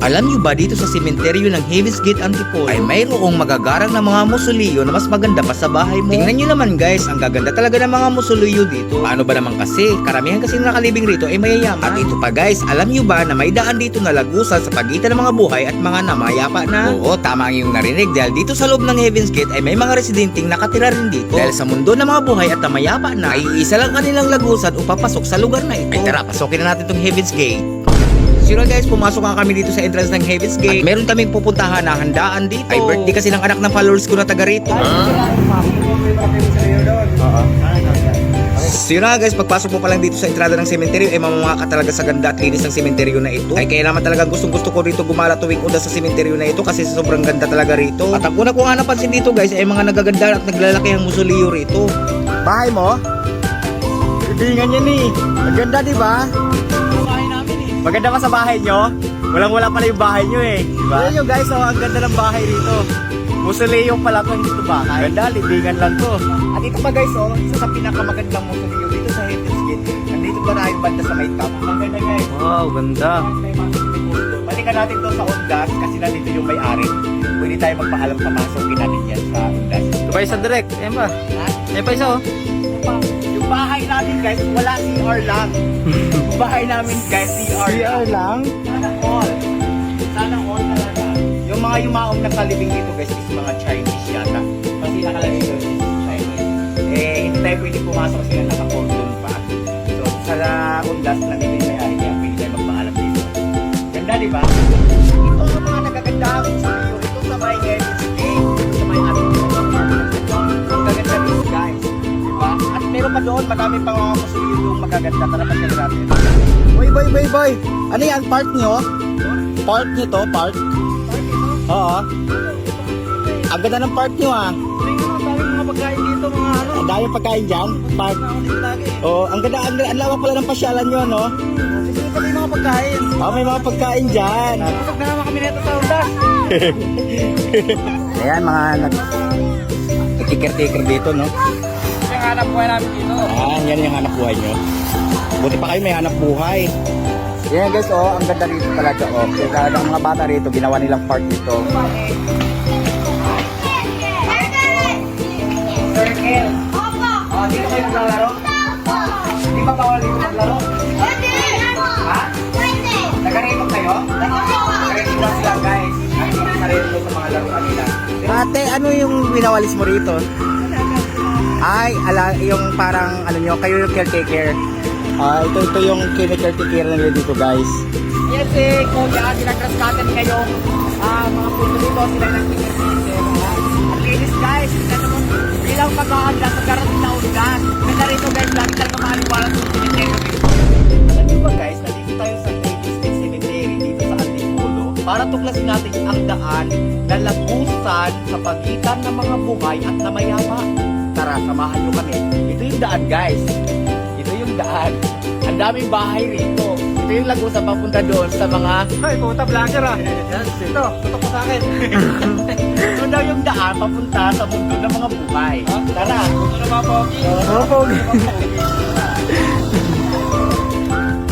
Alam nyo ba dito sa sementeryo ng Heaven's Gate Antipolo ay mayroong magagarang na mga musoleo na mas maganda pa sa bahay mo? Tingnan nyo naman guys, ang gaganda talaga ng mga musoleo dito. Paano ba naman kasi? Karamihan kasi nakalibing rito ay mayayaman. At ito pa guys, alam nyo ba na may daan dito na lagusan sa pagitan ng mga buhay at mga namayapa na? Oo, tama ang iyong narinig dahil dito sa loob ng Heaven's Gate ay may mga residenteng nakatira rin dito. Dahil sa mundo ng mga buhay at namayapa na, ay isa lang kanilang lagusan o papasok sa lugar na ito. Ay tara, pasokin na natin itong Heaven's Gate. So guys, pumasok nga kami dito sa entrance ng Heaven's Gate. At meron kaming pupuntahan na handaan dito. Ay birthday kasi ng anak ng followers ko na taga rito. So yun na guys, pagpasok mo pa lang dito sa entrada ng sementeryo ay mamamaka ka talaga sa ganda at linis ng sementeryo na ito. Ay kaya naman talagang gustong gusto ko rito gumala tuwing una sa sementeryo na ito kasi sobrang ganda talaga rito. At ang una ko nga napansin dito guys ay mga nagaganda at naglalaki ang musoleo rito. Bahay mo? Ibingan yan eh. Maganda diba? Maganda ba sa bahay nyo? Walang-wala pala yung bahay nyo eh. Diba? Yun yung guys, oh, ang ganda ng bahay rito. Musoleo pala ito, hindi ito bahay. Ganda, libingan lang to. At ito pa guys, oh, isa sa pinakamagandang musoleo dito sa Heaven's Gate. Nandito ba na yung banda sa may top? Ang ganda guys. Wow, ganda. Balikan natin to sa Ondas kasi nandito yung may-ari. Pwede tayo magpaalam sa masukin natin yan sa Ondas. Ito ba isa direct? Ayan ba? Ayan pa isa oh. Yung bahay natin guys, wala CR lang. Yung bahay namin guys, CR lang. Sana all. Sana all talaga. Yung mga yumaong nakalibing dito guys is mga Chinese yata. Kasi nakalagay doon is Chinese. Eh, hindi tayo pwede pumasok sila naka-cordon pa. So, sa Ondas nandito yung may-ari niya, pwede tayo magpaalam dito. Ganda diba? Ito ang mga nagagandang musoleo. Ito sa may Heaven's Gate. Ito sa may ating ang gaganda dito guys. Diba? At meron pa doon, madami pang mga musoleo yung magaganda. Tara pasyan natin. Boy. Ano yan? Park nyo? Park nyo to? Park? Oo. Ang ganda ng park nyo ah. Ang daming mga pagkain dito, mga ano. Ang daming pagkain dyan? Park. Oo, ang ganda, ang lawak pala ng pasyalan nyo, no? Sige pa may mga pagkain. Oo, may mga pagkain dyan. Pasok na naman kami nito sa Ondas. Ayan, mga nag-tiker-tiker dito, no? Yung hanap buhay namin dito. Ah, yan yung hanap buhay nyo. Buti pa kayo may hanap buhay. Yan guys, oh, ang ganda rito talaga, oh. Kaya talagang mga bata rito, ginawa nilang park dito. Circle. Oh, dito kayo naglalaro? Di ba bawal dito maglaro? Ha? Nagarito kayo? Nagarito ba sila guys? Nagarito na rin sa mga laruan nila. Ate, ano yung winawalis mo rito? Ay, yung parang, ano nyo, kayo yung caretaker. Ito yung kine-caretaker nila dito guys. Yes eh, kuya, sinagraskatan ngayong mga puso dito, sila nag-caretaker. At linis guys, bilang paghahanda sa darating na Ondas. Ganda rito guys, lagi talaga makaliwala sa cemetery. Alam nyo ba guys, nandito tayo sa Heaven's Gate Cemetery dito sa Antipolo para tuklasin natin ang daan na lagusan sa pagitan ng mga buhay at namayapa. Tara, samahan nyo kami. Ito yung daan guys. Ito yung daan. Ang daming bahay rito. Ito yung lagusan papunta doon sa mga... Ay, puta vlogger ah. Ito, tutok mo sa akin. Ito daw yung daan papunta sa mundo ng mga buhay. Tara. Ito na mga pogi. Mga pogi.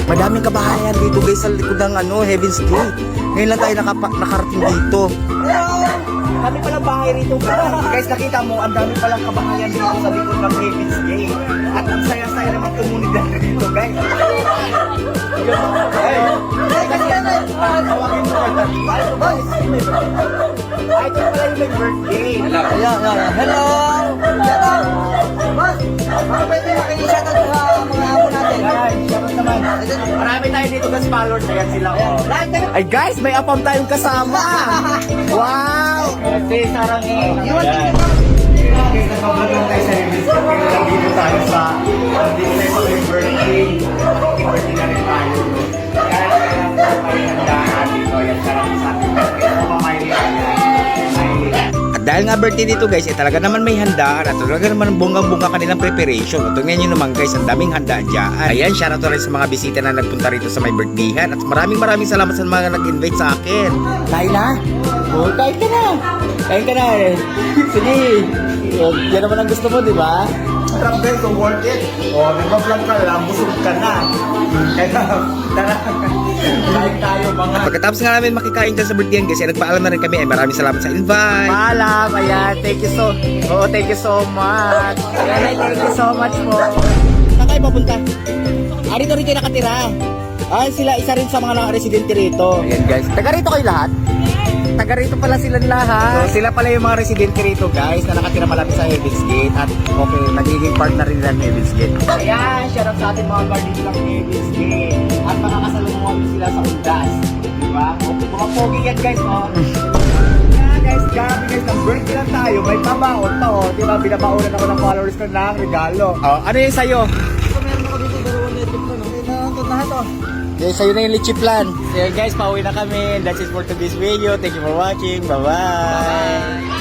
Madaming kabahayan dito guys sa likod ng Heaven's Gate. Ngayon lang tayo nakarating dito. Dami palang bahay rito guys, nakita mo, ang dami palang kabahayan dito sa likod ng Heaven's Gate. At ang saya-saya naman komunidad dito guys. Kasi tawagin mo guys. Ay, ito pala yung may birthday. Hello! Mga pwede makinig-shoutout sa mga amo natin. Shoutout naman. Marami tayo dito guys, followers. Ayan sila. Ay guys, may apam tayong kasama. Wow! Si Sarang eh. Okay, nakabagan tayo sa Heaven's Gate. Pero dito tayo sa birthday. Birthday na rin tayo. Kaya may handaan dito. Yan sarang sa ating birthday. Ito mamahilihan yan. At dahil nga birthday dito guys, talaga naman may handaan at talaga naman bungang-bunga kanilang preparation. At tingnan nyo naman guys, ang daming handaan dyan. Ayan, shoutout rin sa mga bisita na nagpunta rito sa may birthdayhan. At maraming salamat sa mga nag-invite sa akin. Kain na? Oh, kain ka na. Kain ka na eh. Sige. Yan naman ang gusto mo, di ba? Sarap guys, so worth it. O, nagpa-vlog ka lang, busog ka na. Kaya, tara. Kain tayo mga. Pagkatapos nga namin makikain dyan sa birthday guys, nagpaalam na rin kami. Maraming salamat sa invite. Paalam, ayan, thank you so much. Ayan, thank you so much po. Saan kayo papunta? Rito rin kayo nakatira. Sila isa rin sa mga residente rito. Ayan guys. Taga rito kayo lahat? Taga rito pala silang lahat. So, sila pala yung mga residente rito guys na nakatira malapit sa Heaven's Gate. At okay, nagiging part na rin nila ng Heaven's Gate. Ayan, shout out sa ating mga guardians ng Heaven's Gate. At makakasalungan sila sa Undas. Diba? Mga pogi yan guys, oh. Yeah guys, grabe guys, ng birthday lang tayo. May pabaon pa oh. Diba, binabaonan ako ng followers ko ng regalo. Oh, ano yung sa'yo? So, meron ako dito daruan na ito. Lahat oh. Okay, sa'yo na yung litchi plan. So yun guys, pauwi na kami. That's it for today's video. Thank you for watching. Bye-bye.